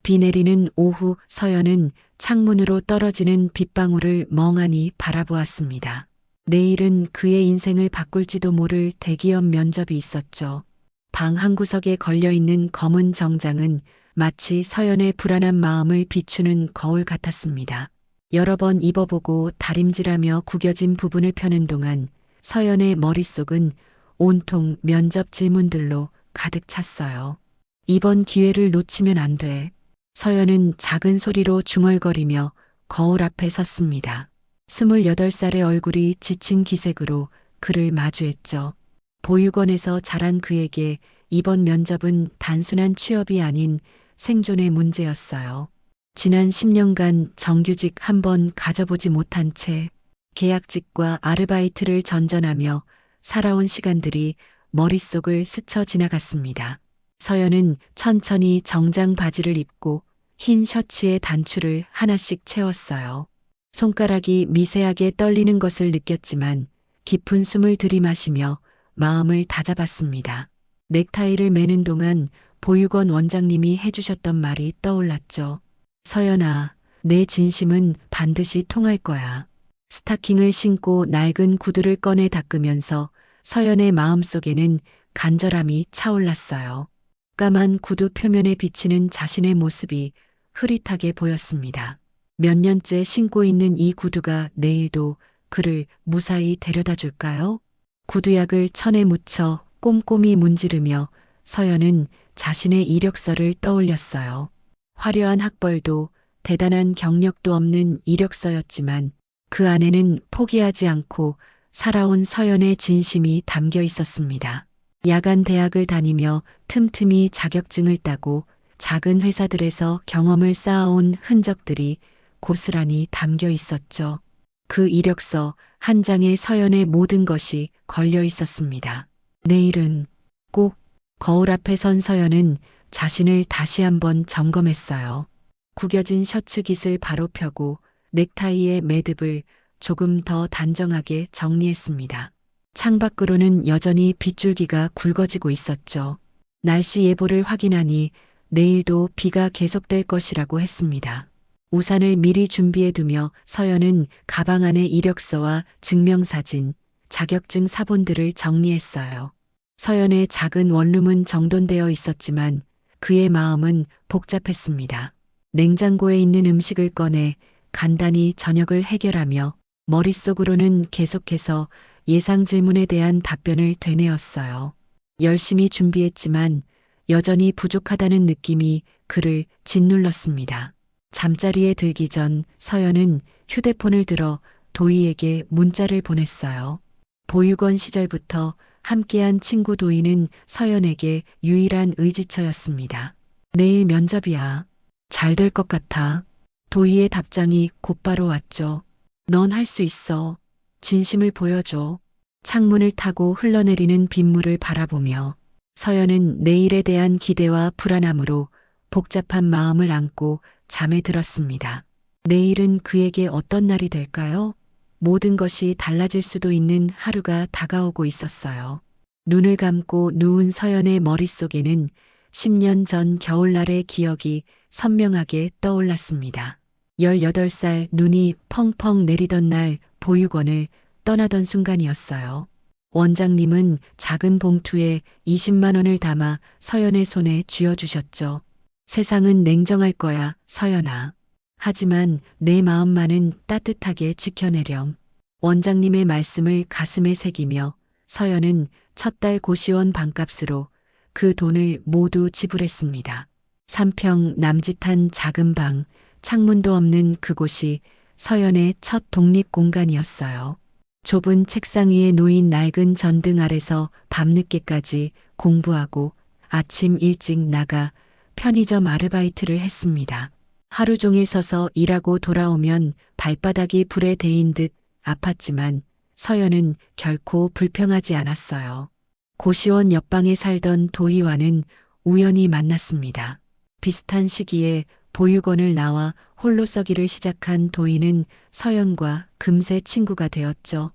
비 내리는 오후 서연은 창문으로 떨어지는 빗방울을 멍하니 바라보았습니다. 내일은 그의 인생을 바꿀지도 모를 대기업 면접이 있었죠. 방 한구석에 걸려있는 검은 정장은 마치 서연의 불안한 마음을 비추는 거울 같았습니다. 여러 번 입어보고 다림질하며 구겨진 부분을 펴는 동안 서연의 머릿속은 온통 면접 질문들로 가득 찼어요. 이번 기회를 놓치면 안 돼. 서연은 작은 소리로 중얼거리며 거울 앞에 섰습니다. 28살의 얼굴이 지친 기색으로 그를 마주했죠. 보육원에서 자란 그에게 이번 면접은 단순한 취업이 아닌 생존의 문제였어요. 지난 10년간 정규직 한 번 가져보지 못한 채 계약직과 아르바이트를 전전하며 살아온 시간들이 머릿속을 스쳐 지나갔습니다. 서연은 천천히 정장 바지를 입고 흰 셔츠의 단추를 하나씩 채웠어요. 손가락이 미세하게 떨리는 것을 느꼈지만 깊은 숨을 들이마시며 마음을 다잡았습니다. 넥타이를 매는 동안 보육원 원장님이 해주셨던 말이 떠올랐죠. 서연아, 내 진심은 반드시 통할 거야. 스타킹을 신고 낡은 구두를 꺼내 닦으면서 서연의 마음속에는 간절함이 차올랐어요. 까만 구두 표면에 비치는 자신의 모습이 흐릿하게 보였습니다. 몇 년째 신고 있는 이 구두가 내일도 그를 무사히 데려다 줄까요? 구두약을 천에 묻혀 꼼꼼히 문지르며 서연은 자신의 이력서를 떠올렸어요. 화려한 학벌도 대단한 경력도 없는 이력서였지만 그 안에는 포기하지 않고 살아온 서연의 진심이 담겨 있었습니다. 야간 대학을 다니며 틈틈이 자격증을 따고 작은 회사들에서 경험을 쌓아온 흔적들이 고스란히 담겨 있었죠. 그 이력서 한 장에 서연의 모든 것이 걸려 있었습니다. 내일은 꼭. 거울 앞에 선 서연은 자신을 다시 한번 점검했어요. 구겨진 셔츠 깃을 바로 펴고 넥타이의 매듭을 조금 더 단정하게 정리했습니다. 창밖으로는 여전히 빗줄기가 굵어지고 있었죠. 날씨 예보를 확인하니 내일도 비가 계속될 것이라고 했습니다. 우산을 미리 준비해두며 서연은 가방 안에 이력서와 증명사진, 자격증 사본들을 정리했어요. 서연의 작은 원룸은 정돈되어 있었지만 그의 마음은 복잡했습니다. 냉장고에 있는 음식을 꺼내 간단히 저녁을 해결하며 머릿속으로는 계속해서 예상 질문에 대한 답변을 되뇌었어요. 열심히 준비했지만 여전히 부족하다는 느낌이 그를 짓눌렀습니다. 잠자리에 들기 전 서연은 휴대폰을 들어 도희에게 문자를 보냈어요. 보육원 시절부터 함께한 친구 도희는 서연에게 유일한 의지처였습니다. 내일 면접이야. 잘 될 것 같아. 도희의 답장이 곧바로 왔죠. 넌 할 수 있어. 진심을 보여줘. 창문을 타고 흘러내리는 빗물을 바라보며 서연은 내일에 대한 기대와 불안함으로 복잡한 마음을 안고 잠에 들었습니다. 내일은 그에게 어떤 날이 될까요? 모든 것이 달라질 수도 있는 하루가 다가오고 있었어요. 눈을 감고 누운 서연의 머릿속에는 10년 전 겨울날의 기억이 선명하게 떠올랐습니다. 18살 눈이 펑펑 내리던 날 보육원을 떠나던 순간이었어요. 원장님은 작은 봉투에 20만 원을 담아 서연의 손에 쥐어주셨죠. 세상은 냉정할 거야, 서연아. 하지만 내 마음만은 따뜻하게 지켜내렴. 원장님의 말씀을 가슴에 새기며 서연은 첫 달 고시원 방값으로 그 돈을 모두 지불했습니다. 3평 남짓한 작은 방, 창문도 없는 그곳이 서연의 첫 독립 공간이었어요. 좁은 책상 위에 놓인 낡은 전등 아래서 밤늦게까지 공부하고 아침 일찍 나가 편의점 아르바이트를 했습니다. 하루 종일 서서 일하고 돌아오면 발바닥이 불에 데인 듯 아팠지만 서연은 결코 불평하지 않았어요. 고시원 옆방에 살던 도희와는 우연히 만났습니다. 비슷한 시기에 보육원을 나와 홀로 서기를 시작한 도희는 서연과 금세 친구가 되었죠.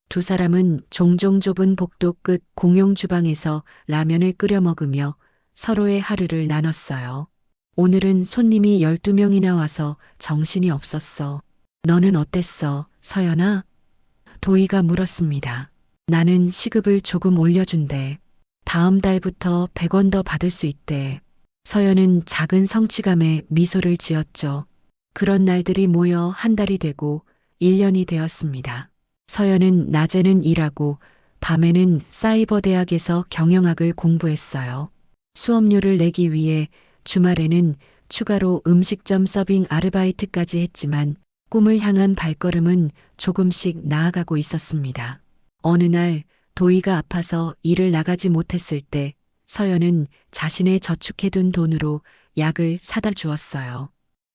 두 사람은 종종 좁은 복도 끝 공용 주방에서 라면을 끓여 먹으며 서로의 하루를 나눴어요. 오늘은 손님이 12명이나 와서 정신이 없었어. 너는 어땠어, 서연아? 도희가 물었습니다. 나는 시급을 조금 올려준대. 다음 달부터 100원 더 받을 수 있대. 서연은 작은 성취감에 미소를 지었죠. 그런 날들이 모여 한 달이 되고 1년이 되었습니다. 서연은 낮에는 일하고 밤에는 사이버 대학에서 경영학을 공부했어요. 수업료를 내기 위해 주말에는 추가로 음식점 서빙 아르바이트까지 했지만 꿈을 향한 발걸음은 조금씩 나아가고 있었습니다. 어느 날 도희가 아파서 일을 나가지 못했을 때 서연은 자신의 저축해둔 돈으로 약을 사다 주었어요.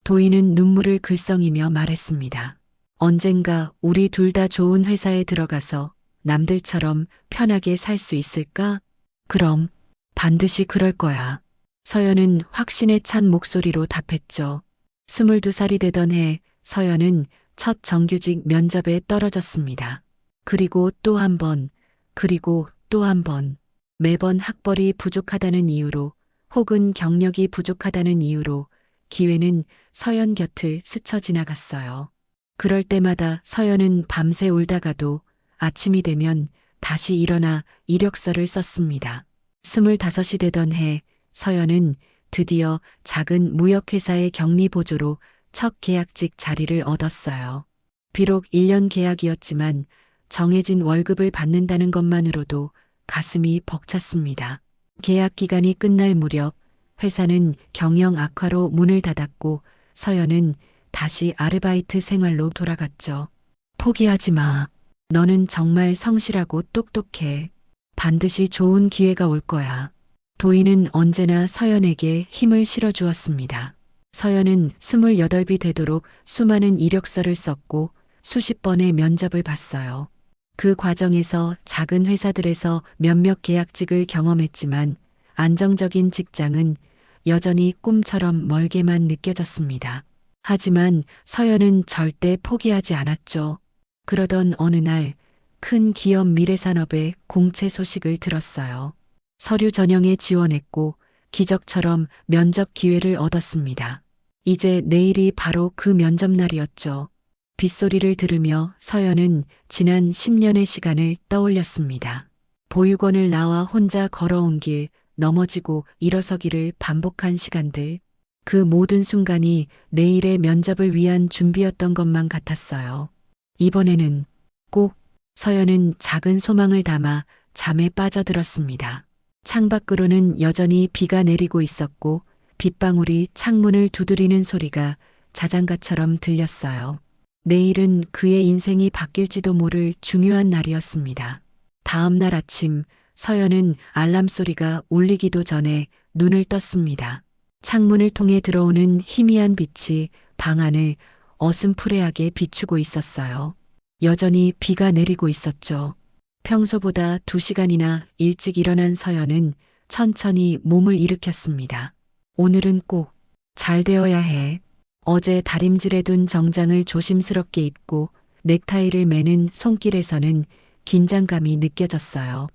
도희는 눈물을 글썽이며 말했습니다. 언젠가 우리 둘 다 좋은 회사에 들어가서 남들처럼 편하게 살 수 있을까? 그럼 반드시 그럴 거야. 서연은 확신에 찬 목소리로 답했죠. 22살이 되던 해 서연은 첫 정규직 면접에 떨어졌습니다. 그리고 또 한 번, 그리고 또 한 번. 매번 학벌이 부족하다는 이유로 혹은 경력이 부족하다는 이유로 기회는 서연 곁을 스쳐 지나갔어요. 그럴 때마다 서연은 밤새 울다가도 아침이 되면 다시 일어나 이력서를 썼습니다. 25이 되던 해 서연은 드디어 작은 무역회사의 격리보조로 첫 계약직 자리를 얻었어요. 비록 1년 계약이었지만 정해진 월급을 받는다는 것만으로도 가슴이 벅찼습니다. 계약 기간이 끝날 무렵 회사는 경영 악화로 문을 닫았고 서연은 다시 아르바이트 생활로 돌아갔죠. 포기하지 마. 너는 정말 성실하고 똑똑해. 반드시 좋은 기회가 올 거야. 도희는 언제나 서연에게 힘을 실어주었습니다. 서연은 28이 되도록 수많은 이력서를 썼고 수십 번의 면접을 봤어요. 그 과정에서 작은 회사들에서 몇몇 계약직을 경험했지만 안정적인 직장은 여전히 꿈처럼 멀게만 느껴졌습니다. 하지만 서연은 절대 포기하지 않았죠. 그러던 어느 날 큰 기업 미래산업의 공채 소식을 들었어요. 서류 전형에 지원했고 기적처럼 면접 기회를 얻었습니다. 이제 내일이 바로 그 면접 날이었죠. 빗소리를 들으며 서연은 지난 10년의 시간을 떠올렸습니다. 보육원을 나와 혼자 걸어온 길, 넘어지고 일어서기를 반복한 시간들. 그 모든 순간이 내일의 면접을 위한 준비였던 것만 같았어요. 이번에는 꼭 서연은 작은 소망을 담아 잠에 빠져들었습니다. 창밖으로는 여전히 비가 내리고 있었고 빗방울이 창문을 두드리는 소리가 자장가처럼 들렸어요. 내일은 그의 인생이 바뀔지도 모를 중요한 날이었습니다. 다음 날 아침 서연은 알람 소리가 울리기도 전에 눈을 떴습니다. 창문을 통해 들어오는 희미한 빛이 방 안을 어슴푸레하게 비추고 있었어요. 여전히 비가 내리고 있었죠. 평소보다 2시간이나 일찍 일어난 서연은 천천히 몸을 일으켰습니다. 오늘은 꼭 잘 되어야 해. 어제 다림질해 둔 정장을 조심스럽게 입고 넥타이를 매는 손길에서는 긴장감이 느껴졌어요.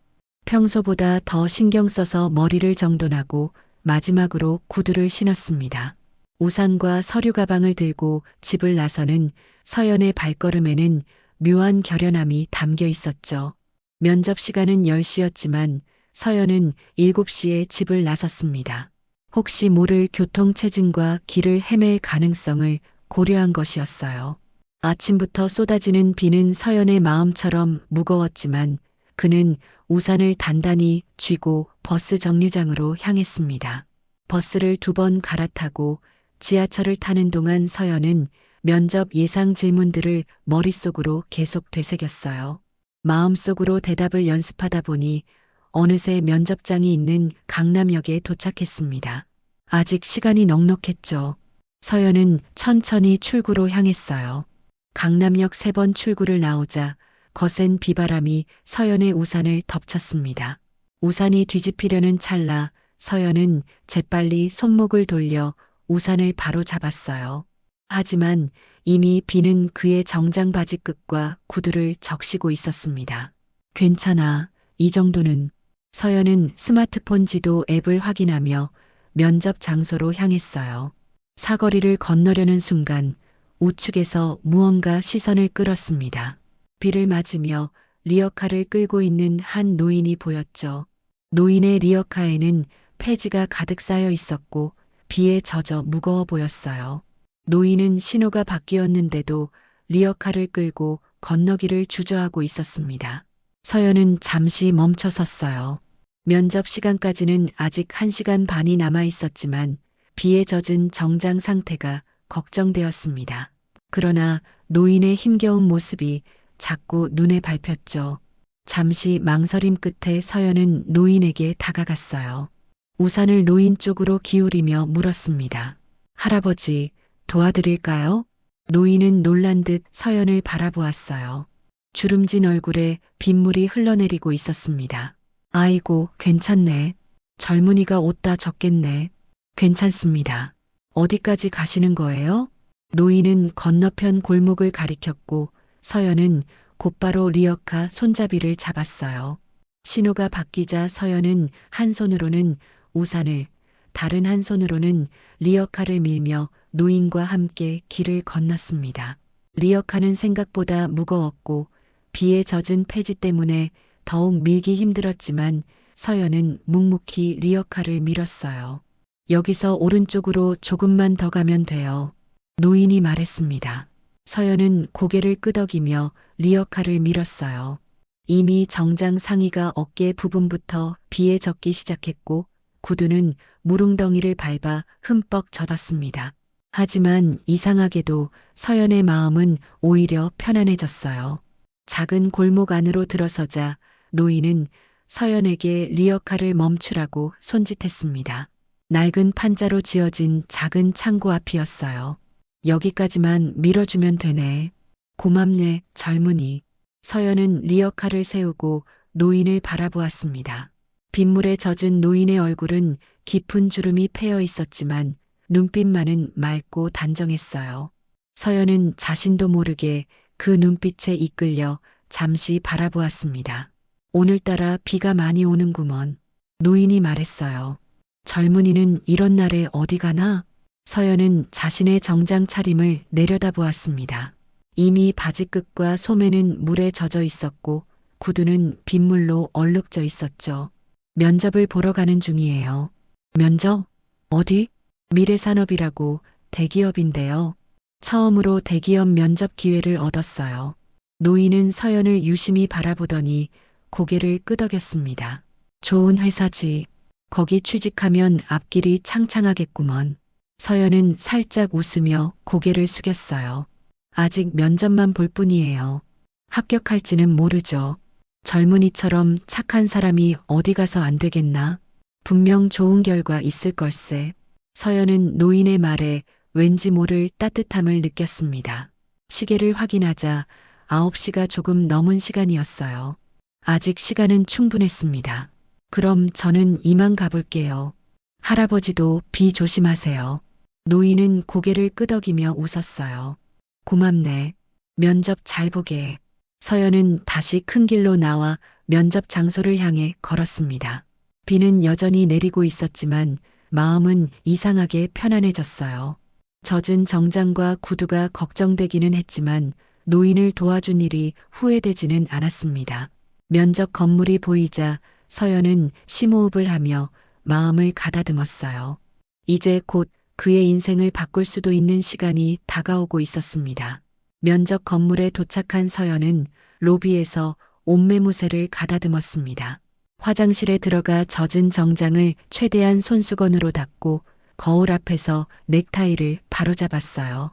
평소보다 더 신경 써서 머리를 정돈하고 마지막으로 구두를 신었습니다. 우산과 서류 가방을 들고 집을 나서는 서연의 발걸음에는 묘한 결연함이 담겨 있었죠. 면접 시간은 10시였지만 서연은 7시에 집을 나섰습니다. 혹시 모를 교통체증과 길을 헤맬 가능성을 고려한 것이었어요. 아침부터 쏟아지는 비는 서연의 마음처럼 무거웠지만 그는 우산을 단단히 쥐고 버스 정류장으로 향했습니다. 버스를 2번 갈아타고 지하철을 타는 동안 서연은 면접 예상 질문들을 머릿속으로 계속 되새겼어요. 마음속으로 대답을 연습하다 보니 어느새 면접장이 있는 강남역에 도착했습니다. 아직 시간이 넉넉했죠. 서연은 천천히 출구로 향했어요. 강남역 3번 출구를 나오자 거센 비바람이 서연의 우산을 덮쳤습니다. 우산이 뒤집히려는 찰나 서연은 재빨리 손목을 돌려 우산을 바로 잡았어요. 하지만 이미 비는 그의 정장 바지 끝과 구두를 적시고 있었습니다. 괜찮아. 이 정도는. 서연은 스마트폰 지도 앱을 확인하며 면접 장소로 향했어요. 사거리를 건너려는 순간 우측에서 무언가 시선을 끌었습니다. 비를 맞으며 리어카를 끌고 있는 한 노인이 보였죠. 노인의 리어카에는 폐지가 가득 쌓여 있었고 비에 젖어 무거워 보였어요. 노인은 신호가 바뀌었는데도 리어카를 끌고 건너기를 주저하고 있었습니다. 서연은 잠시 멈춰 섰어요. 면접 시간까지는 아직 1시간 반이 남아 있었지만 비에 젖은 정장 상태가 걱정되었습니다. 그러나 노인의 힘겨운 모습이 자꾸 눈에 밟혔죠. 잠시 망설임 끝에 서연은 노인에게 다가갔어요. 우산을 노인 쪽으로 기울이며 물었습니다. 할아버지, 도와드릴까요? 노인은 놀란 듯 서연을 바라보았어요. 주름진 얼굴에 빗물이 흘러내리고 있었습니다. 아이고, 괜찮네. 젊은이가 옷다 젖겠네. 괜찮습니다. 어디까지 가시는 거예요? 노인은 건너편 골목을 가리켰고 서연은 곧바로 리어카 손잡이를 잡았어요. 신호가 바뀌자 서연은 한 손으로는 우산을, 다른 한 손으로는 리어카를 밀며 노인과 함께 길을 건넜습니다. 리어카는 생각보다 무거웠고 비에 젖은 폐지 때문에 더욱 밀기 힘들었지만 서연은 묵묵히 리어카를 밀었어요. 여기서 오른쪽으로 조금만 더 가면 돼요. 노인이 말했습니다. 서연은 고개를 끄덕이며 리어카를 밀었어요. 이미 정장 상의가 어깨 부분부터 비에 젖기 시작했고 구두는 무릉덩이를 밟아 흠뻑 젖었습니다. 하지만 이상하게도 서연의 마음은 오히려 편안해졌어요. 작은 골목 안으로 들어서자 노인은 서연에게 리어카를 멈추라고 손짓했습니다. 낡은 판자로 지어진 작은 창고 앞이었어요. 여기까지만 밀어주면 되네. 고맙네, 젊은이. 서연은 리어카를 세우고 노인을 바라보았습니다. 빗물에 젖은 노인의 얼굴은 깊은 주름이 패여 있었지만 눈빛만은 맑고 단정했어요. 서연은 자신도 모르게 그 눈빛에 이끌려 잠시 바라보았습니다. 오늘따라 비가 많이 오는구먼. 노인이 말했어요. 젊은이는 이런 날에 어디 가나? 서연은 자신의 정장 차림을 내려다보았습니다. 이미 바지끝과 소매는 물에 젖어 있었고 구두는 빗물로 얼룩져 있었죠. 면접을 보러 가는 중이에요. 면접? 어디? 미래산업이라고 대기업인데요. 처음으로 대기업 면접 기회를 얻었어요. 노인은 서연을 유심히 바라보더니 고개를 끄덕였습니다. 좋은 회사지. 거기 취직하면 앞길이 창창하겠구먼. 서연은 살짝 웃으며 고개를 숙였어요. 아직 면접만 볼 뿐이에요. 합격할지는 모르죠. 젊은이처럼 착한 사람이 어디 가서 안 되겠나? 분명 좋은 결과 있을 걸세. 서연은 노인의 말에 왠지 모를 따뜻함을 느꼈습니다. 시계를 확인하자 9시가 조금 넘은 시간이었어요. 아직 시간은 충분했습니다. 그럼 저는 이만 가볼게요. 할아버지도 비 조심하세요. 노인은 고개를 끄덕이며 웃었어요. 고맙네. 면접 잘 보게. 서연은 다시 큰 길로 나와 면접 장소를 향해 걸었습니다. 비는 여전히 내리고 있었지만 마음은 이상하게 편안해졌어요. 젖은 정장과 구두가 걱정되기는 했지만 노인을 도와준 일이 후회되지는 않았습니다. 면접 건물이 보이자 서연은 심호흡을 하며 마음을 가다듬었어요. 이제 곧 그의 인생을 바꿀 수도 있는 시간이 다가오고 있었습니다. 면접 건물에 도착한 서연은 로비에서 옷매무새를 가다듬었습니다. 화장실에 들어가 젖은 정장을 최대한 손수건으로 닦고 거울 앞에서 넥타이를 바로잡았어요.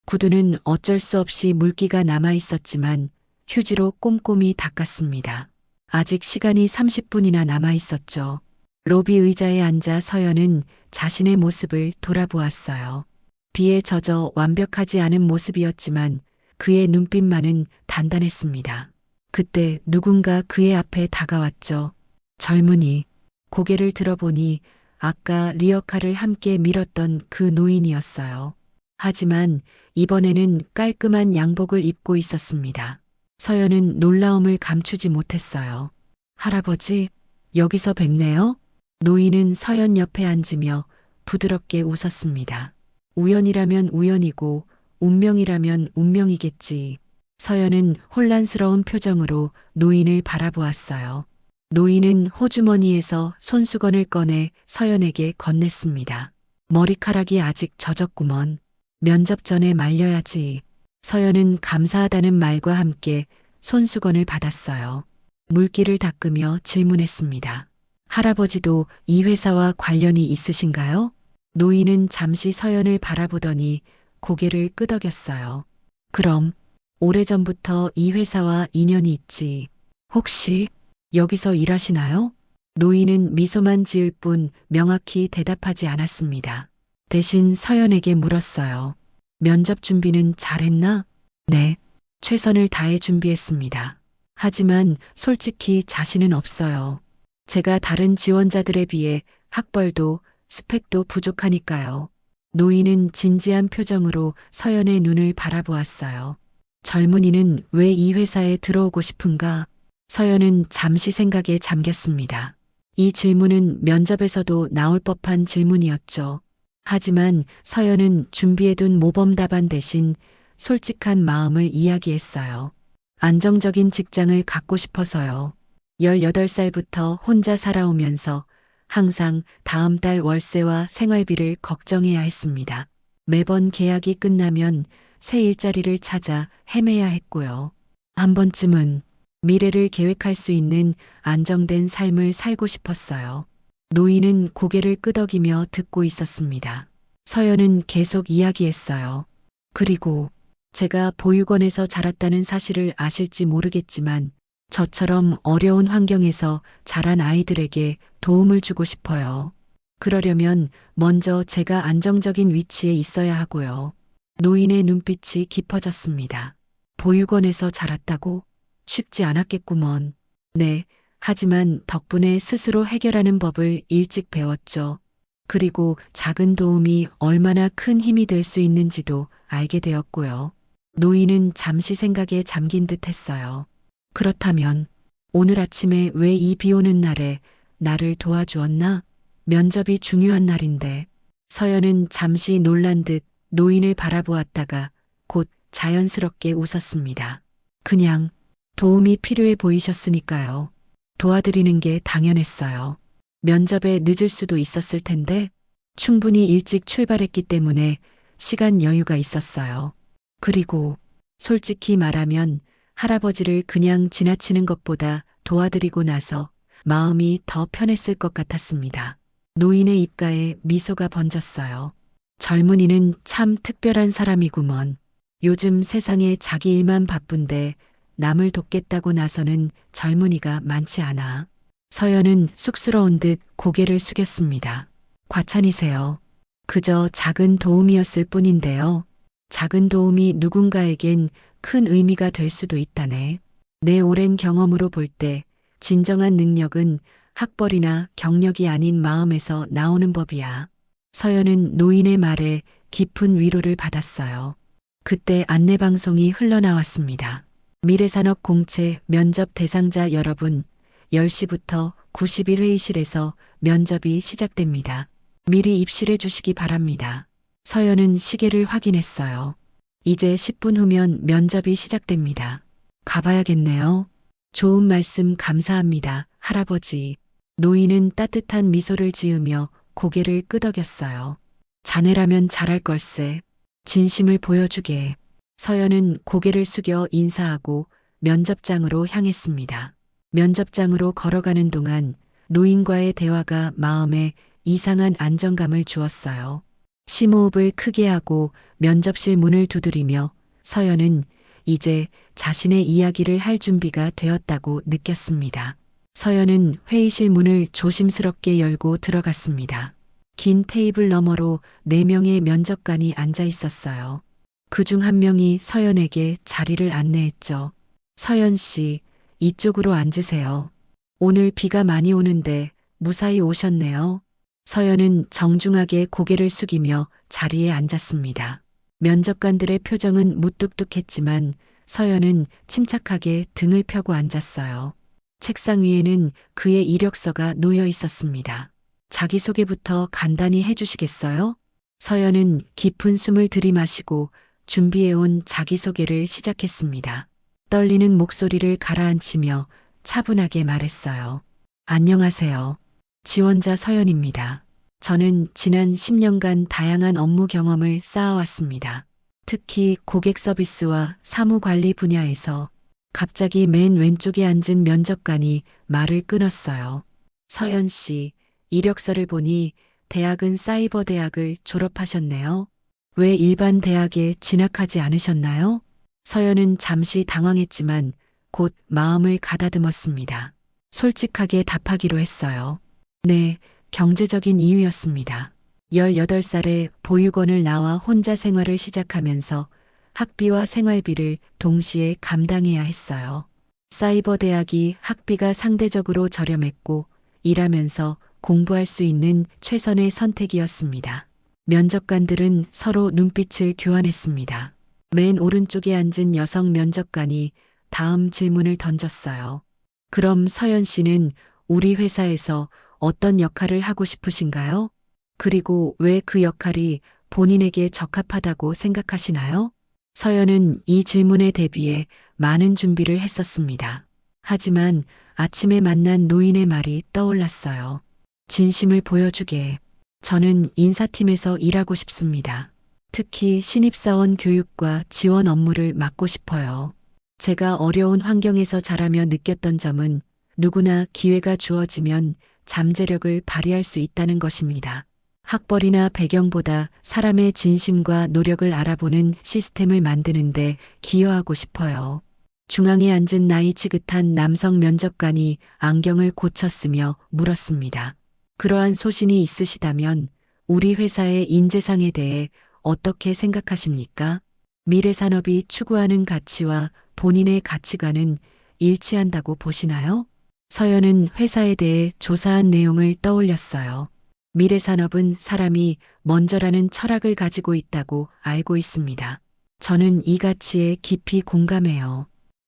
구두는 어쩔 수 없이 물기가 남아 있었지만 휴지로 꼼꼼히 닦았습니다. 아직 시간이 30분이나 남아 있었죠. 로비 의자에 앉아 서연은 자신의 모습을 돌아보았어요. 비에 젖어 완벽하지 않은 모습이었지만 그의 눈빛만은 단단했습니다. 그때 누군가 그의 앞에 다가왔죠. 젊은이. 고개를 들어보니 아까 리어카를 함께 밀었던 그 노인이었어요. 하지만 이번에는 깔끔한 양복을 입고 있었습니다. 서연은 놀라움을 감추지 못했어요. 할아버지, 여기서 뵙네요? 노인은 서연 옆에 앉으며 부드럽게 웃었습니다. 우연이라면 우연이고 운명이라면 운명이겠지. 서연은 혼란스러운 표정으로 노인을 바라보았어요. 노인은 호주머니에서 손수건을 꺼내 서연에게 건넸습니다. 머리카락이 아직 젖었구먼. 면접 전에 말려야지. 서연은 감사하다는 말과 함께 손수건을 받았어요. 물기를 닦으며 질문했습니다. 할아버지도 이 회사와 관련이 있으신가요? 노인은 잠시 서연을 바라보더니 고개를 끄덕였어요. 그럼 오래전부터 이 회사와 인연이 있지. 혹시 여기서 일하시나요? 노인은 미소만 지을 뿐 명확히 대답하지 않았습니다. 대신 서연에게 물었어요. 면접 준비는 잘했나? 네, 최선을 다해 준비했습니다. 하지만 솔직히 자신은 없어요. 제가 다른 지원자들에 비해 학벌도 스펙도 부족하니까요. 노인은 진지한 표정으로 서연의 눈을 바라보았어요. 젊은이는 왜 이 회사에 들어오고 싶은가? 서연은 잠시 생각에 잠겼습니다. 이 질문은 면접에서도 나올 법한 질문이었죠. 하지만 서연은 준비해둔 모범 답안 대신 솔직한 마음을 이야기했어요. 안정적인 직장을 갖고 싶어서요. 18살부터 혼자 살아오면서 항상 다음 달 월세와 생활비를 걱정해야 했습니다. 매번 계약이 끝나면 새 일자리를 찾아 헤매야 했고요. 한 번쯤은 미래를 계획할 수 있는 안정된 삶을 살고 싶었어요. 노인은 고개를 끄덕이며 듣고 있었습니다. 서연은 계속 이야기했어요. 그리고 제가 보육원에서 자랐다는 사실을 아실지 모르겠지만 저처럼 어려운 환경에서 자란 아이들에게 도움을 주고 싶어요. 그러려면 먼저 제가 안정적인 위치에 있어야 하고요. 노인의 눈빛이 깊어졌습니다. 보육원에서 자랐다고? 쉽지 않았겠구먼. 네, 하지만 덕분에 스스로 해결하는 법을 일찍 배웠죠. 그리고 작은 도움이 얼마나 큰 힘이 될 수 있는지도 알게 되었고요. 노인은 잠시 생각에 잠긴 듯 했어요. 그렇다면 오늘 아침에 왜 이 비 오는 날에 나를 도와주었나? 면접이 중요한 날인데. 서연은 잠시 놀란 듯 노인을 바라보았다가 곧 자연스럽게 웃었습니다. 그냥 도움이 필요해 보이셨으니까요. 도와드리는 게 당연했어요. 면접에 늦을 수도 있었을 텐데 충분히 일찍 출발했기 때문에 시간 여유가 있었어요. 그리고 솔직히 말하면 할아버지를 그냥 지나치는 것보다 도와드리고 나서 마음이 더 편했을 것 같았습니다. 노인의 입가에 미소가 번졌어요. 젊은이는 참 특별한 사람이구먼. 요즘 세상에 자기 일만 바쁜데 남을 돕겠다고 나서는 젊은이가 많지 않아. 서연은 쑥스러운 듯 고개를 숙였습니다. 과찬이세요. 그저 작은 도움이었을 뿐인데요. 작은 도움이 누군가에겐 큰 의미가 될 수도 있다네. 내 오랜 경험으로 볼 때 진정한 능력은 학벌이나 경력이 아닌 마음에서 나오는 법이야. 서연은 노인의 말에 깊은 위로를 받았어요. 그때 안내방송이 흘러나왔습니다. 미래산업 공채 면접 대상자 여러분, 10시부터 90일 회의실에서 면접이 시작됩니다. 미리 입실해 주시기 바랍니다. 서연은 시계를 확인했어요. 이제 10분 후면 면접이 시작됩니다. 가봐야겠네요. 좋은 말씀 감사합니다, 할아버지. 노인은 따뜻한 미소를 지으며 고개를 끄덕였어요. 자네라면 잘할 걸세. 진심을 보여주게. 서연은 고개를 숙여 인사하고 면접장으로 향했습니다. 면접장으로 걸어가는 동안 노인과의 대화가 마음에 이상한 안정감을 주었어요. 심호흡을 크게 하고 면접실 문을 두드리며 서연은 이제 자신의 이야기를 할 준비가 되었다고 느꼈습니다. 서연은 회의실 문을 조심스럽게 열고 들어갔습니다. 긴 테이블 너머로 4명의 면접관이 앉아 있었어요. 그중 한 명이 서연에게 자리를 안내했죠. 서연 씨, 이쪽으로 앉으세요. 오늘 비가 많이 오는데 무사히 오셨네요. 서연은 정중하게 고개를 숙이며 자리에 앉았습니다. 면접관들의 표정은 무뚝뚝했지만 서연은 침착하게 등을 펴고 앉았어요. 책상 위에는 그의 이력서가 놓여 있었습니다. 자기소개부터 간단히 해주시겠어요? 서연은 깊은 숨을 들이마시고 준비해온 자기소개를 시작했습니다. 떨리는 목소리를 가라앉히며 차분하게 말했어요. 안녕하세요. 지원자 서연입니다. 저는 지난 10년간 다양한 업무 경험을 쌓아왔습니다. 특히 고객 서비스와 사무 관리 분야에서. 갑자기 맨 왼쪽에 앉은 면접관이 말을 끊었어요. 서연 씨, 이력서를 보니 대학은 사이버 대학을 졸업하셨네요. 왜 일반 대학에 진학하지 않으셨나요? 서연은 잠시 당황했지만 곧 마음을 가다듬었습니다. 솔직하게 답하기로 했어요. 네, 경제적인 이유였습니다. 18살에 보육원을 나와 혼자 생활을 시작하면서 학비와 생활비를 동시에 감당해야 했어요. 사이버 대학이 학비가 상대적으로 저렴했고 일하면서 공부할 수 있는 최선의 선택이었습니다. 면접관들은 서로 눈빛을 교환했습니다. 맨 오른쪽에 앉은 여성 면접관이 다음 질문을 던졌어요. 그럼 서연 씨는 우리 회사에서 어떤 역할을 하고 싶으신가요? 그리고 왜 그 역할이 본인에게 적합하다고 생각하시나요? 서연은 이 질문에 대비해 많은 준비를 했었습니다. 하지만 아침에 만난 노인의 말이 떠올랐어요. 진심을 보여주게. 저는 인사팀에서 일하고 싶습니다. 특히 신입사원 교육과 지원 업무를 맡고 싶어요. 제가 어려운 환경에서 자라며 느꼈던 점은 누구나 기회가 주어지면 잠재력을 발휘할 수 있다는 것입니다. 학벌이나 배경보다 사람의 진심과 노력을 알아보는 시스템을 만드는데 기여하고 싶어요. 중앙에 앉은 나이 지긋한 남성 면접관이 안경을 고쳤으며 물었습니다. 그러한 소신이 있으시다면 우리 회사의 인재상에 대해 어떻게 생각하십니까? 미래 산업이 추구하는 가치와 본인의 가치관은 일치한다고 보시나요? 서연은 회사에 대해 조사한 내용을 떠올렸어요. 미래 산업은 사람이 먼저라는 철학을 가지고 있다고 알고 있습니다. 저는 이 가치에 깊이 공감해요.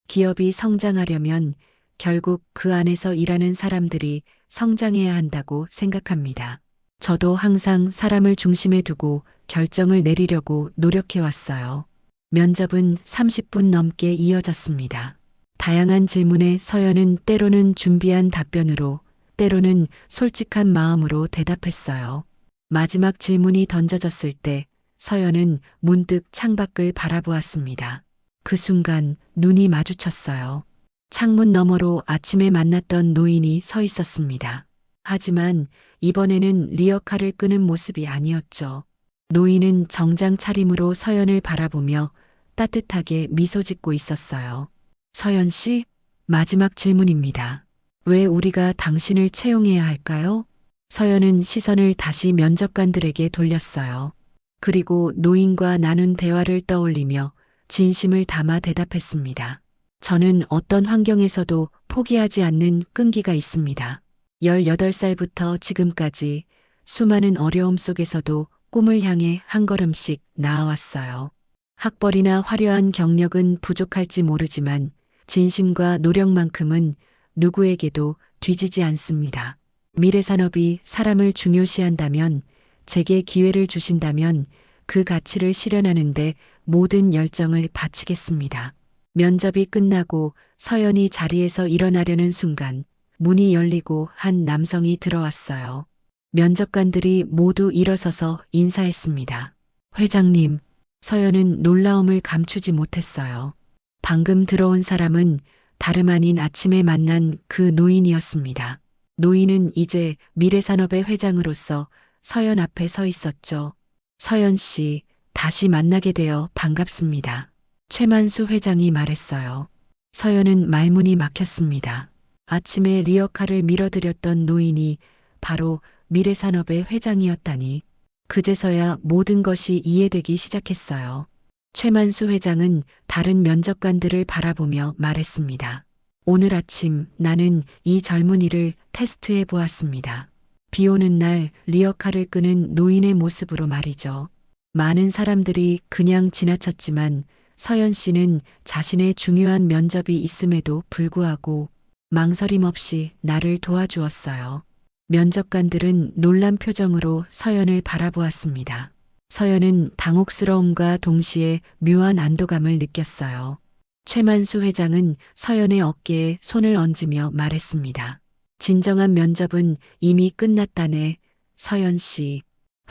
기업이 성장하려면 결국 그 안에서 일하는 사람들이 성장해야 한다고 생각합니다. 저도 항상 사람을 중심에 두고 결정을 내리려고 노력해왔어요. 면접은 30분 넘게 이어졌습니다. 다양한 질문에 서연은 때로는 준비한 답변으로, 때로는 솔직한 마음으로 대답했어요. 마지막 질문이 던져졌을 때 서연은 문득 창밖을 바라보았습니다. 그 순간 눈이 마주쳤어요. 창문 너머로 아침에 만났던 노인이 서 있었습니다. 하지만 이번에는 리어카를 끄는 모습이 아니었죠. 노인은 정장 차림으로 서연을 바라보며 따뜻하게 미소 짓고 있었어요. 서연 씨, 마지막 질문입니다. 왜 우리가 당신을 채용해야 할까요? 서연은 시선을 다시 면접관들에게 돌렸어요. 그리고 노인과 나눈 대화를 떠올리며 진심을 담아 대답했습니다. 저는 어떤 환경에서도 포기하지 않는 끈기가 있습니다. 18살부터 지금까지 수많은 어려움 속에서도 꿈을 향해 한 걸음씩 나아왔어요. 학벌이나 화려한 경력은 부족할지 모르지만 진심과 노력만큼은 누구에게도 뒤지지 않습니다. 미래 산업이 사람을 중요시한다면, 제게 기회를 주신다면 그 가치를 실현하는데 모든 열정을 바치겠습니다. 면접이 끝나고 서연이 자리에서 일어나려는 순간 문이 열리고 한 남성이 들어왔어요. 면접관들이 모두 일어서서 인사했습니다. 회장님, 서연은 놀라움을 감추지 못했어요. 방금 들어온 사람은 다름 아닌 아침에 만난 그 노인이었습니다. 노인은 이제 미래산업의 회장으로서 서연 앞에 서 있었죠. 서연 씨, 다시 만나게 되어 반갑습니다. 최만수 회장이 말했어요. 서연은 말문이 막혔습니다. 아침에 리어카를 밀어드렸던 노인이 바로 미래산업의 회장이었다니. 그제서야 모든 것이 이해되기 시작했어요. 최만수 회장은 다른 면접관들을 바라보며 말했습니다. 오늘 아침 나는 이 젊은이를 테스트해 보았습니다. 비 오는 날 리어카를 끄는 노인의 모습으로 말이죠. 많은 사람들이 그냥 지나쳤지만 서연 씨는 자신의 중요한 면접이 있음에도 불구하고 망설임 없이 나를 도와주었어요. 면접관들은 놀란 표정으로 서연을 바라보았습니다. 서연은 당혹스러움과 동시에 묘한 안도감을 느꼈어요. 최만수 회장은 서연의 어깨에 손을 얹으며 말했습니다. 진정한 면접은 이미 끝났다네, 서연 씨.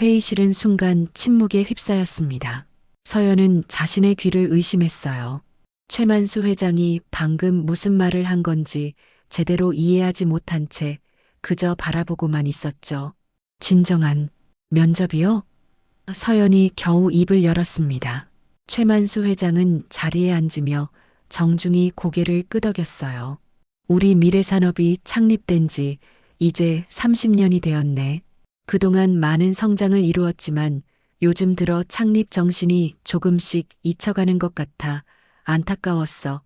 회의실은 순간 침묵에 휩싸였습니다. 서연은 자신의 귀를 의심했어요. 최만수 회장이 방금 무슨 말을 한 건지 제대로 이해하지 못한 채 그저 바라보고만 있었죠. 진정한 면접이요? 서연이 겨우 입을 열었습니다. 최만수 회장은 자리에 앉으며 정중히 고개를 끄덕였어요. 우리 미래산업이 창립된 지 이제 30년이 되었네. 그동안 많은 성장을 이루었지만 요즘 들어 창립 정신이 조금씩 잊혀가는 것 같아 안타까웠어.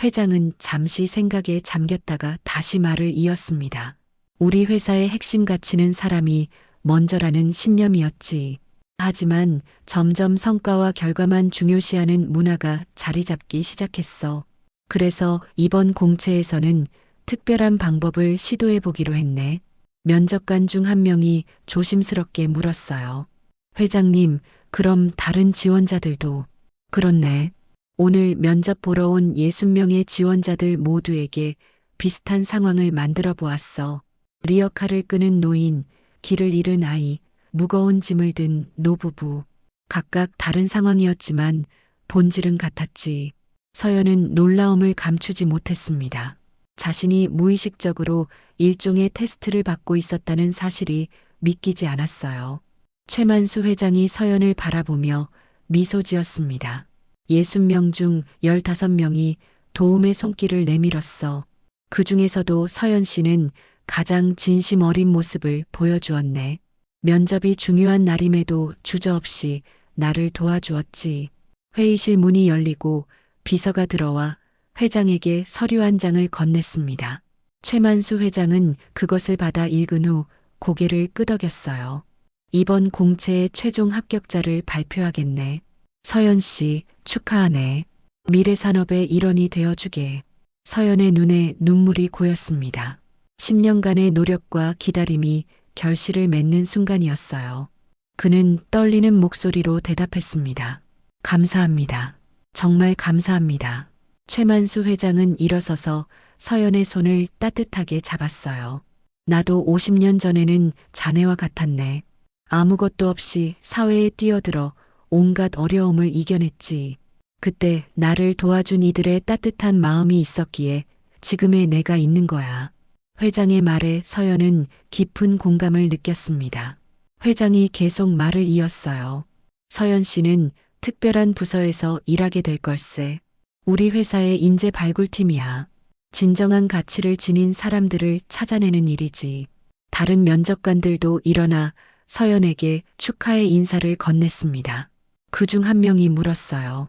회장은 잠시 생각에 잠겼다가 다시 말을 이었습니다. 우리 회사의 핵심 가치는 사람이 먼저라는 신념이었지. 하지만 점점 성과와 결과만 중요시하는 문화가 자리 잡기 시작했어. 그래서 이번 공채에서는 특별한 방법을 시도해 보기로 했네. 면접관 중 한 명이 조심스럽게 물었어요. 회장님, 그럼 다른 지원자들도? 그렇네. 오늘 면접 보러 온 60명의 지원자들 모두에게 비슷한 상황을 만들어 보았어. 리어카를 끄는 노인, 길을 잃은 아이, 무거운 짐을 든 노부부. 각각 다른 상황이었지만 본질은 같았지. 서연은 놀라움을 감추지 못했습니다. 자신이 무의식적으로 일종의 테스트를 받고 있었다는 사실이 믿기지 않았어요. 최만수 회장이 서연을 바라보며 미소 지었습니다. 60명 중 15명이 도움의 손길을 내밀었어. 그 중에서도 서연 씨는 가장 진심 어린 모습을 보여주었네. 면접이 중요한 날임에도 주저없이 나를 도와주었지. 회의실 문이 열리고 비서가 들어와 회장에게 서류 한 장을 건넸습니다. 최만수 회장은 그것을 받아 읽은 후 고개를 끄덕였어요. 이번 공채의 최종 합격자를 발표하겠네. 서연 씨, 축하하네. 미래산업의 일원이 되어주게. 서연의 눈에 눈물이 고였습니다. 10년간의 노력과 기다림이 결실을 맺는 순간이었어요. 그는 떨리는 목소리로 대답했습니다. 감사합니다. 정말 감사합니다. 최만수 회장은 일어서서 서연의 손을 따뜻하게 잡았어요. 나도 50년 전에는 자네와 같았네. 아무것도 없이 사회에 뛰어들어 온갖 어려움을 이겨냈지. 그때 나를 도와준 이들의 따뜻한 마음이 있었기에 지금의 내가 있는 거야. 회장의 말에 서연은 깊은 공감을 느꼈습니다. 회장이 계속 말을 이었어요. 서연 씨는 특별한 부서에서 일하게 될 걸세. 우리 회사의 인재 발굴팀이야. 진정한 가치를 지닌 사람들을 찾아내는 일이지. 다른 면접관들도 일어나 서연에게 축하의 인사를 건넸습니다. 그중 한 명이 물었어요.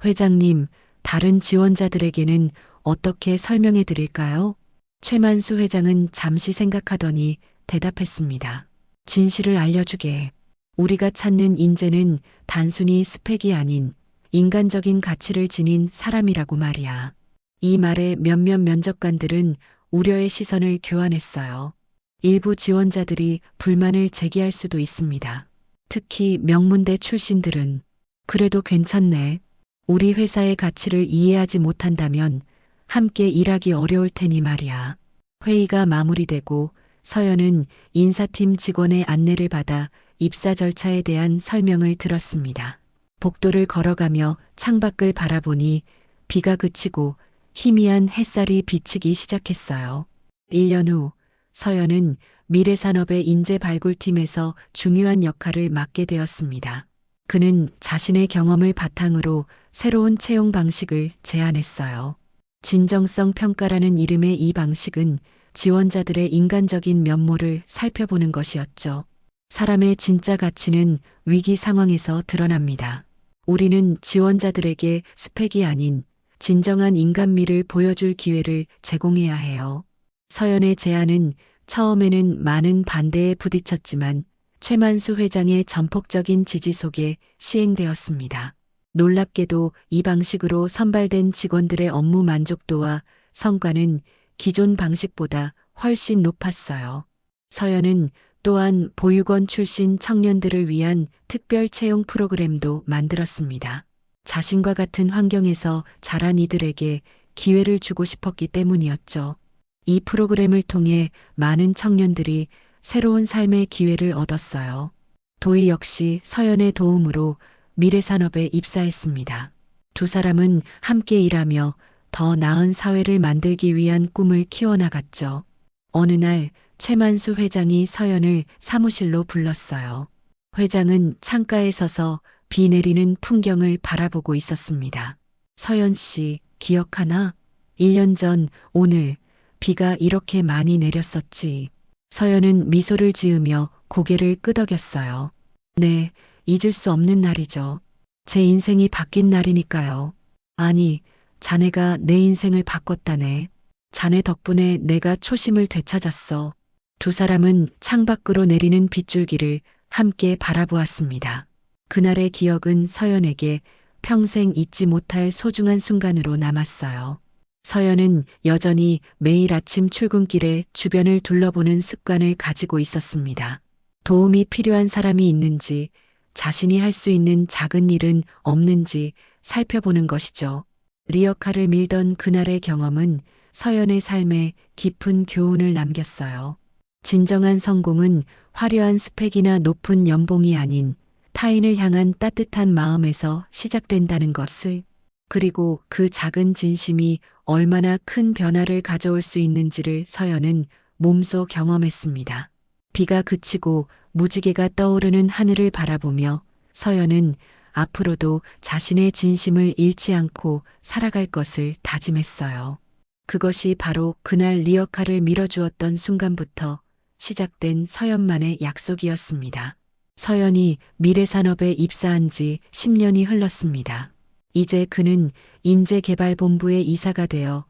회장님, 다른 지원자들에게는 어떻게 설명해 드릴까요? 최만수 회장은 잠시 생각하더니 대답했습니다. 진실을 알려주게. 우리가 찾는 인재는 단순히 스펙이 아닌 인간적인 가치를 지닌 사람이라고 말이야. 이 말에 몇몇 면접관들은 우려의 시선을 교환했어요. 일부 지원자들이 불만을 제기할 수도 있습니다. 특히 명문대 출신들은 그래도 괜찮네. 우리 회사의 가치를 이해하지 못한다면 함께 일하기 어려울 테니 말이야. 회의가 마무리되고 서연은 인사팀 직원의 안내를 받아 입사 절차에 대한 설명을 들었습니다. 복도를 걸어가며 창밖을 바라보니 비가 그치고 희미한 햇살이 비치기 시작했어요. 1년 후 서연은 미래산업의 인재 발굴팀에서 중요한 역할을 맡게 되었습니다. 그는 자신의 경험을 바탕으로 새로운 채용 방식을 제안했어요. 진정성 평가라는 이름의 이 방식은 지원자들의 인간적인 면모를 살펴보는 것이었죠. 사람의 진짜 가치는 위기 상황에서 드러납니다. 우리는 지원자들에게 스펙이 아닌 진정한 인간미를 보여줄 기회를 제공해야 해요. 서연의 제안은 처음에는 많은 반대에 부딪혔지만 최만수 회장의 전폭적인 지지 속에 시행되었습니다. 놀랍게도 이 방식으로 선발된 직원들의 업무 만족도와 성과는 기존 방식보다 훨씬 높았어요. 서연은 또한 보육원 출신 청년들을 위한 특별 채용 프로그램도 만들었습니다. 자신과 같은 환경에서 자란 이들에게 기회를 주고 싶었기 때문이었죠. 이 프로그램을 통해 많은 청년들이 새로운 삶의 기회를 얻었어요. 도희 역시 서연의 도움으로 미래산업에 입사했습니다. 두 사람은 함께 일하며 더 나은 사회를 만들기 위한 꿈을 키워나갔죠. 어느 날 최만수 회장이 서연을 사무실로 불렀어요. 회장은 창가에 서서 비 내리는 풍경을 바라보고 있었습니다. 서연 씨, 기억하나? 1년 전 오늘 비가 이렇게 많이 내렸었지. 서연은 미소를 지으며 고개를 끄덕였어요. 네, 잊을 수 없는 날이죠. 제 인생이 바뀐 날이니까요. 아니, 자네가 내 인생을 바꿨다네. 자네 덕분에 내가 초심을 되찾았어. 두 사람은 창밖으로 내리는 빗줄기를 함께 바라보았습니다. 그날의 기억은 서연에게 평생 잊지 못할 소중한 순간으로 남았어요. 서연은 여전히 매일 아침 출근길에 주변을 둘러보는 습관을 가지고 있었습니다. 도움이 필요한 사람이 있는지, 자신이 할 수 있는 작은 일은 없는지 살펴보는 것이죠. 리어카를 밀던 그날의 경험은 서연의 삶에 깊은 교훈을 남겼어요. 진정한 성공은 화려한 스펙이나 높은 연봉이 아닌 타인을 향한 따뜻한 마음에서 시작된다는 것을, 그리고 그 작은 진심이 얼마나 큰 변화를 가져올 수 있는지를 서연은 몸소 경험했습니다. 비가 그치고 무지개가 떠오르는 하늘을 바라보며 서연은 앞으로도 자신의 진심을 잃지 않고 살아갈 것을 다짐했어요. 그것이 바로 그날 리어카를 밀어주었던 순간부터 시작된 서연만의 약속이었습니다. 서연이 미래산업에 입사한 지 10년이 흘렀습니다. 이제 그는 인재개발본부의 이사가 되어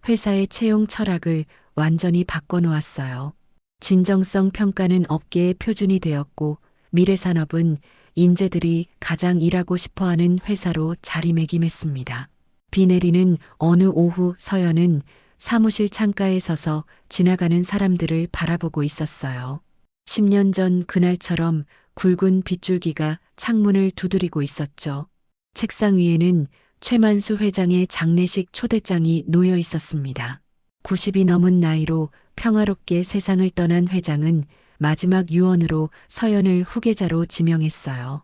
회사의 채용 철학을 완전히 바꿔놓았어요. 진정성 평가는 업계의 표준이 되었고 미래산업은 인재들이 가장 일하고 싶어하는 회사로 자리매김했습니다. 비 내리는 어느 오후 서연은 사무실 창가에 서서 지나가는 사람들을 바라보고 있었어요. 10년 전 그날처럼 굵은 빗줄기가 창문을 두드리고 있었죠. 책상 위에는 최만수 회장의 장례식 초대장이 놓여 있었습니다. 90이 넘은 나이로 평화롭게 세상을 떠난 회장은 마지막 유언으로 서연을 후계자로 지명했어요.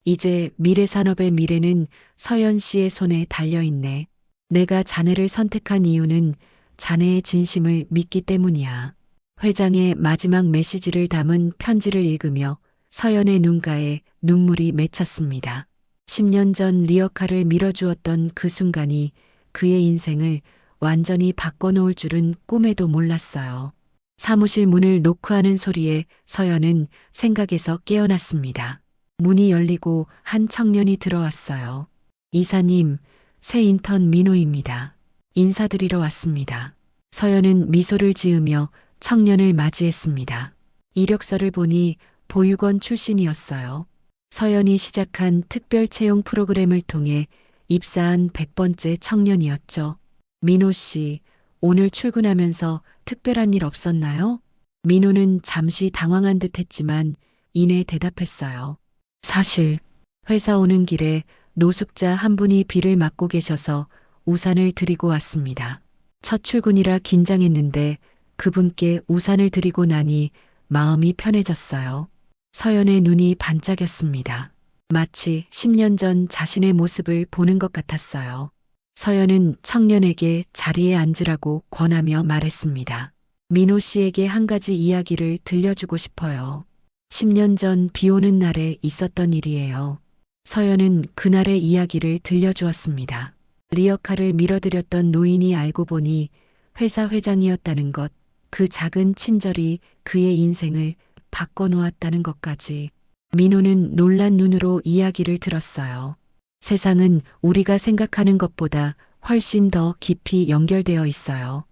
이제 미래산업의 미래는 서연 씨의 손에 달려있네. 내가 자네를 선택한 이유는 자네의 진심을 믿기 때문이야. 회장의 마지막 메시지를 담은 편지를 읽으며 서연의 눈가에 눈물이 맺혔습니다. 10년 전 리어카를 밀어주었던 그 순간이 그의 인생을 완전히 바꿔놓을 줄은 꿈에도 몰랐어요. 사무실 문을 노크하는 소리에 서연은 생각에서 깨어났습니다. 문이 열리고 한 청년이 들어왔어요. 이사님, 새 인턴 민호입니다. 인사드리러 왔습니다. 서연은 미소를 지으며 청년을 맞이했습니다. 이력서를 보니 보육원 출신이었어요. 서연이 시작한 특별 채용 프로그램을 통해 입사한 100번째 청년이었죠. 민호 씨, 오늘 출근하면서 특별한 일 없었나요? 민호는 잠시 당황한 듯 했지만 이내 대답했어요. 사실 회사 오는 길에 노숙자 한 분이 비를 맞고 계셔서 우산을 드리고 왔습니다. 첫 출근이라 긴장했는데 그분께 우산을 드리고 나니 마음이 편해졌어요. 서연의 눈이 반짝였습니다. 마치 10년 전 자신의 모습을 보는 것 같았어요. 서연은 청년에게 자리에 앉으라고 권하며 말했습니다. 민호 씨에게 한 가지 이야기를 들려주고 싶어요. 10년 전 비 오는 날에 있었던 일이에요. 서연은 그날의 이야기를 들려주었습니다. 리어카를 밀어드렸던 노인이 알고 보니 회사 회장이었다는 것, 그 작은 친절이 그의 인생을 바꿔놓았다는 것까지. 민호는 놀란 눈으로 이야기를 들었어요. 세상은 우리가 생각하는 것보다 훨씬 더 깊이 연결되어 있어요.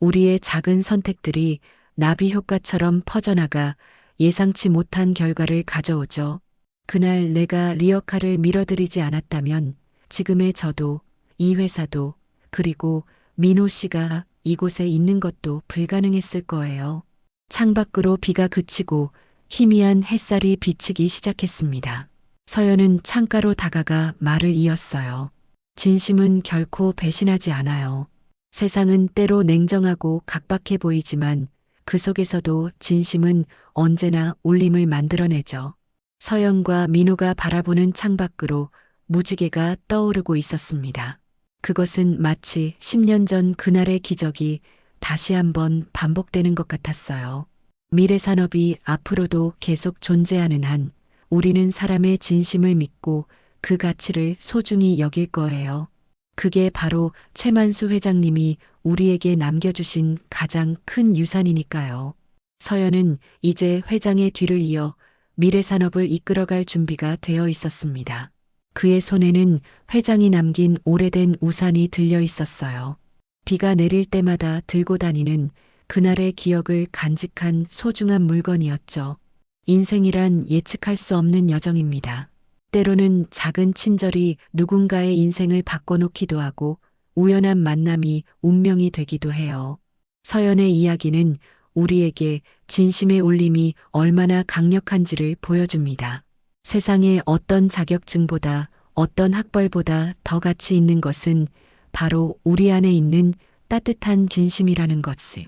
우리의 작은 선택들이 나비 효과처럼 퍼져나가 예상치 못한 결과를 가져오죠. 그날 내가 리어카를 밀어드리지 않았다면 지금의 저도, 이 회사도, 그리고 민호 씨가 이곳에 있는 것도 불가능했을 거예요. 창밖으로 비가 그치고 희미한 햇살이 비치기 시작했습니다. 서연은 창가로 다가가 말을 이었어요. 진심은 결코 배신하지 않아요. 세상은 때로 냉정하고 각박해 보이지만 그 속에서도 진심은 언제나 울림을 만들어내죠. 서연과 민호가 바라보는 창밖으로 무지개가 떠오르고 있었습니다. 그것은 마치 10년 전 그날의 기적이 다시 한번 반복되는 것 같았어요. 미래 산업이 앞으로도 계속 존재하는 한 우리는 사람의 진심을 믿고 그 가치를 소중히 여길 거예요. 그게 바로 최만수 회장님이 우리에게 남겨주신 가장 큰 유산이니까요. 서연은 이제 회장의 뒤를 이어 미래 산업을 이끌어갈 준비가 되어 있었습니다. 그의 손에는 회장이 남긴 오래된 우산이 들려 있었어요. 비가 내릴 때마다 들고 다니는 그날의 기억을 간직한 소중한 물건이었죠. 인생이란 예측할 수 없는 여정입니다. 때로는 작은 친절이 누군가의 인생을 바꿔놓기도 하고 우연한 만남이 운명이 되기도 해요. 서연의 이야기는 우리에게 진심의 울림이 얼마나 강력한지를 보여줍니다. 세상에 어떤 자격증보다 어떤 학벌보다 더 가치 있는 것은 바로 우리 안에 있는 따뜻한 진심이라는 것을.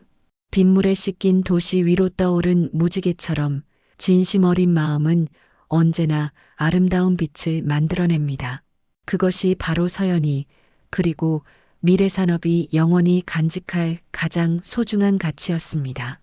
빗물에 씻긴 도시 위로 떠오른 무지개처럼 진심 어린 마음은 언제나 아름다운 빛을 만들어냅니다. 그것이 바로 서연이 그리고 미래 산업이 영원히 간직할 가장 소중한 가치였습니다.